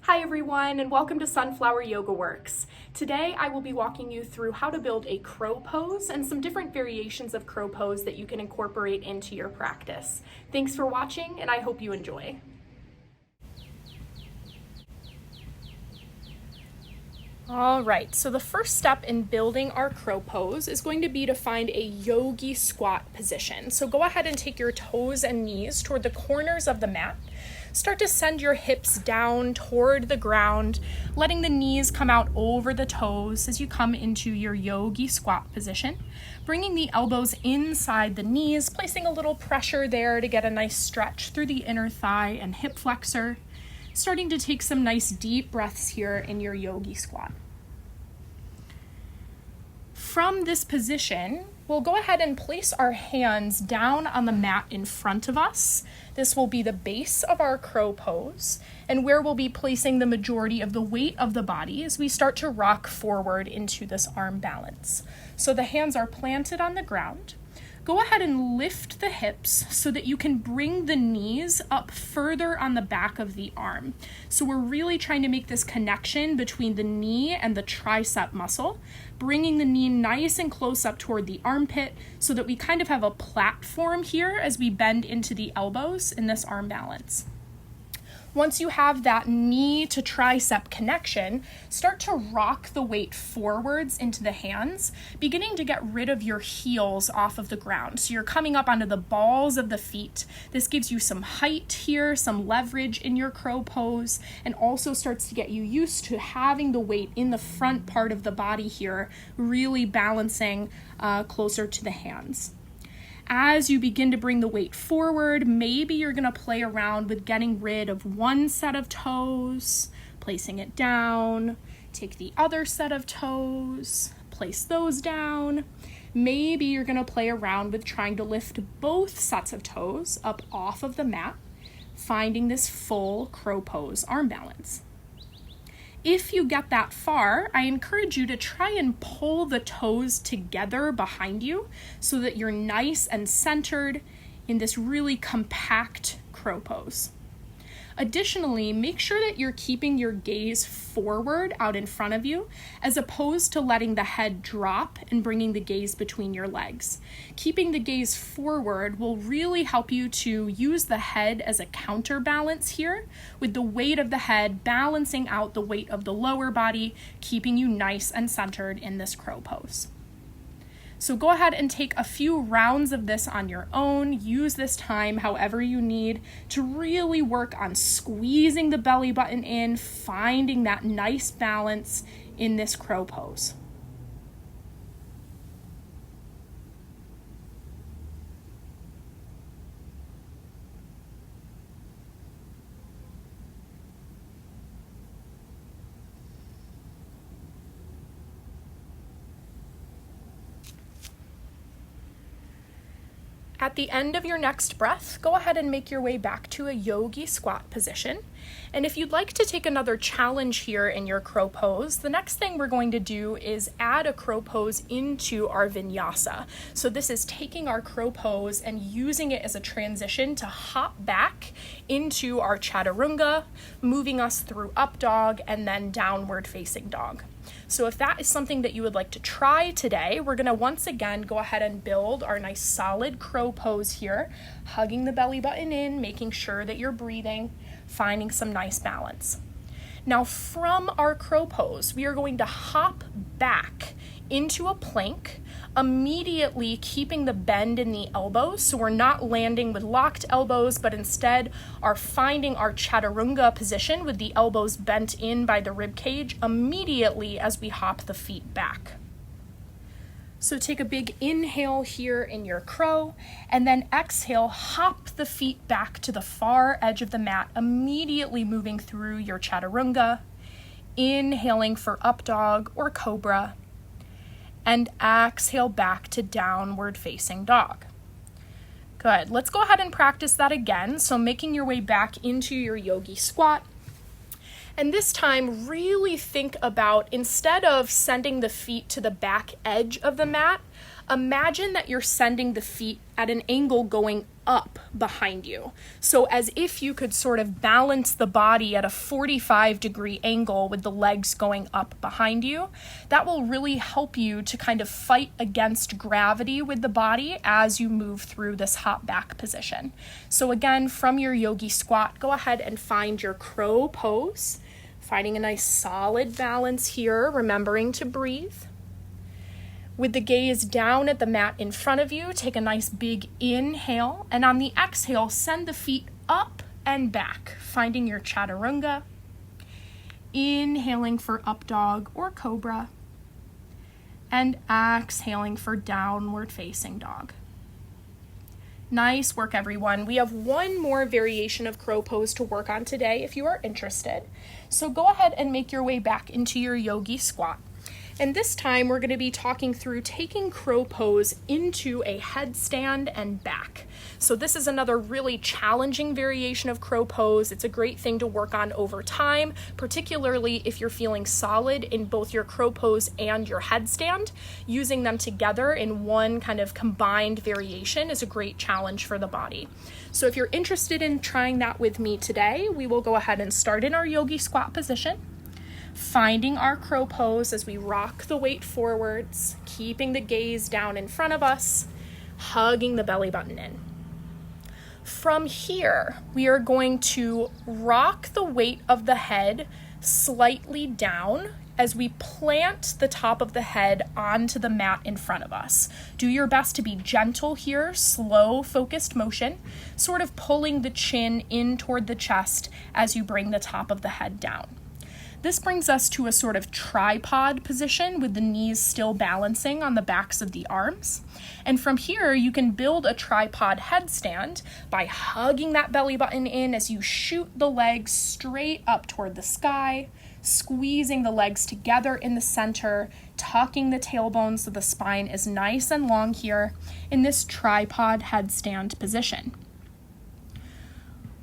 Hi everyone, and welcome to Sunflower Yoga Works. Today I will be walking you through how to build a crow pose and some different variations of crow pose that you can incorporate into your practice. Thanks for watching, and I hope you enjoy. All right, so the first step in building our crow pose is going to be to find a yogi squat position. So go ahead and take your toes and knees toward the corners of the mat. Start to send your hips down toward the ground, letting the knees come out over the toes as you come into your yogi squat position. Bringing the elbows inside the knees, placing a little pressure there to get a nice stretch through the inner thigh and hip flexor. Starting to take some nice deep breaths here in your yogi squat. From this position, we'll go ahead and place our hands down on the mat in front of us. This will be the base of our crow pose, and where we'll be placing the majority of the weight of the body as we start to rock forward into this arm balance. So the hands are planted on the ground. Go ahead and lift the hips so that you can bring the knees up further on the back of the arm. So we're really trying to make this connection between the knee and the tricep muscle, bringing the knee nice and close up toward the armpit so that we kind of have a platform here as we bend into the elbows in this arm balance. Once you have that knee to tricep connection, start to rock the weight forwards into the hands, beginning to get rid of your heels off of the ground. So you're coming up onto the balls of the feet. This gives you some height here, some leverage in your crow pose, and also starts to get you used to having the weight in the front part of the body here, really balancing closer to the hands. As you begin to bring the weight forward, maybe you're going to play around with getting rid of one set of toes, placing it down, take the other set of toes, place those down. Maybe you're going to play around with trying to lift both sets of toes up off of the mat, finding this full crow pose arm balance. If you get that far, I encourage you to try and pull the toes together behind you so that you're nice and centered in this really compact crow pose. Additionally, make sure that you're keeping your gaze forward out in front of you as opposed to letting the head drop and bringing the gaze between your legs. Keeping the gaze forward will really help you to use the head as a counterbalance here, with the weight of the head balancing out the weight of the lower body, keeping you nice and centered in this crow pose. So go ahead and take a few rounds of this on your own. Use this time however you need to really work on squeezing the belly button in, finding that nice balance in this crow pose. At the end of your next breath, go ahead and make your way back to a yogi squat position. And if you'd like to take another challenge here in your crow pose, the next thing we're going to do is add a crow pose into our vinyasa. So this is taking our crow pose and using it as a transition to hop back into our chaturanga, moving us through up dog and then downward facing dog. So if that is something that you would like to try today, we're going to once again go ahead and build our nice solid crow pose here, hugging the belly button in, making sure that you're breathing, finding some nice balance. Now from our crow pose, we are going to hop back into a plank, immediately keeping the bend in the elbows, so we're not landing with locked elbows, but instead are finding our chaturanga position with the elbows bent in by the rib cage immediately as we hop the feet back. So take a big inhale here in your crow, and then exhale, hop the feet back to the far edge of the mat, immediately moving through your chaturanga, inhaling for up dog or cobra, and exhale back to downward facing dog. Good. Let's go ahead and practice that again. So making your way back into your yogi squat. And this time, really think about, instead of sending the feet to the back edge of the mat, Imagine that you're sending the feet at an angle going up behind you. So as if you could sort of balance the body at a 45-degree angle with the legs going up behind you. That will really help you to kind of fight against gravity with the body as you move through this hop back position. So again, from your yogi squat, go ahead and find your crow pose, finding a nice solid balance here, remembering to breathe. With the gaze down at the mat in front of you, take a nice big inhale, and on the exhale, send the feet up and back, finding your chaturanga. Inhaling for up dog or cobra, and exhaling for downward facing dog. Nice work, everyone. We have one more variation of crow pose to work on today if you are interested. So go ahead and make your way back into your yogi squat. And this time we're going to be talking through taking crow pose into a headstand and back. So this is another really challenging variation of crow pose. It's a great thing to work on over time, particularly if you're feeling solid in both your crow pose and your headstand. Using them together in one kind of combined variation is a great challenge for the body. So if you're interested in trying that with me today, we will go ahead and start in our yogi squat position. Finding our crow pose as we rock the weight forwards, keeping the gaze down in front of us, hugging the belly button in. From here, we are going to rock the weight of the head slightly down as we plant the top of the head onto the mat in front of us. Do your best to be gentle here, slow, focused motion, sort of pulling the chin in toward the chest as you bring the top of the head down. This brings us to a sort of tripod position with the knees still balancing on the backs of the arms. And from here, you can build a tripod headstand by hugging that belly button in as you shoot the legs straight up toward the sky, squeezing the legs together in the center, tucking the tailbone so the spine is nice and long here in this tripod headstand position.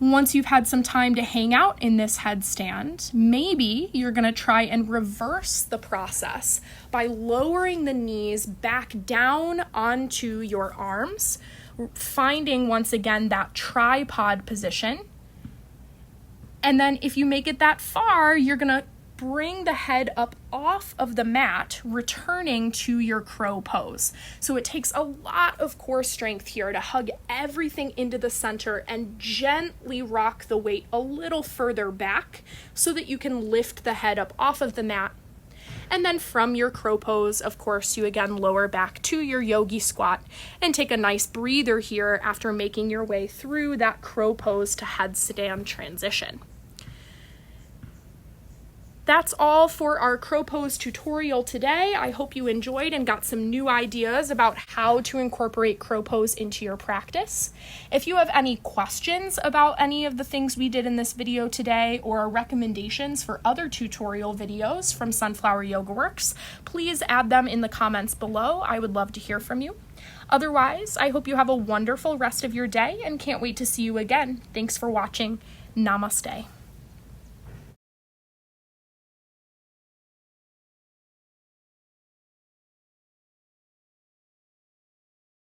Once you've had some time to hang out in this headstand, maybe you're going to try and reverse the process by lowering the knees back down onto your arms, finding once again that tripod position. And then if you make it that far, you're going to bring the head up off of the mat, returning to your crow pose. So it takes a lot of core strength here to hug everything into the center and gently rock the weight a little further back so that you can lift the head up off of the mat. And then from your crow pose, of course, you again lower back to your yogi squat and take a nice breather here after making your way through that crow pose to headstand transition. That's all for our crow pose tutorial today. I hope you enjoyed and got some new ideas about how to incorporate crow pose into your practice. If you have any questions about any of the things we did in this video today or recommendations for other tutorial videos from Sunflower Yoga Works, please add them in the comments below. I would love to hear from you. Otherwise, I hope you have a wonderful rest of your day and can't wait to see you again. Thanks for watching. Namaste.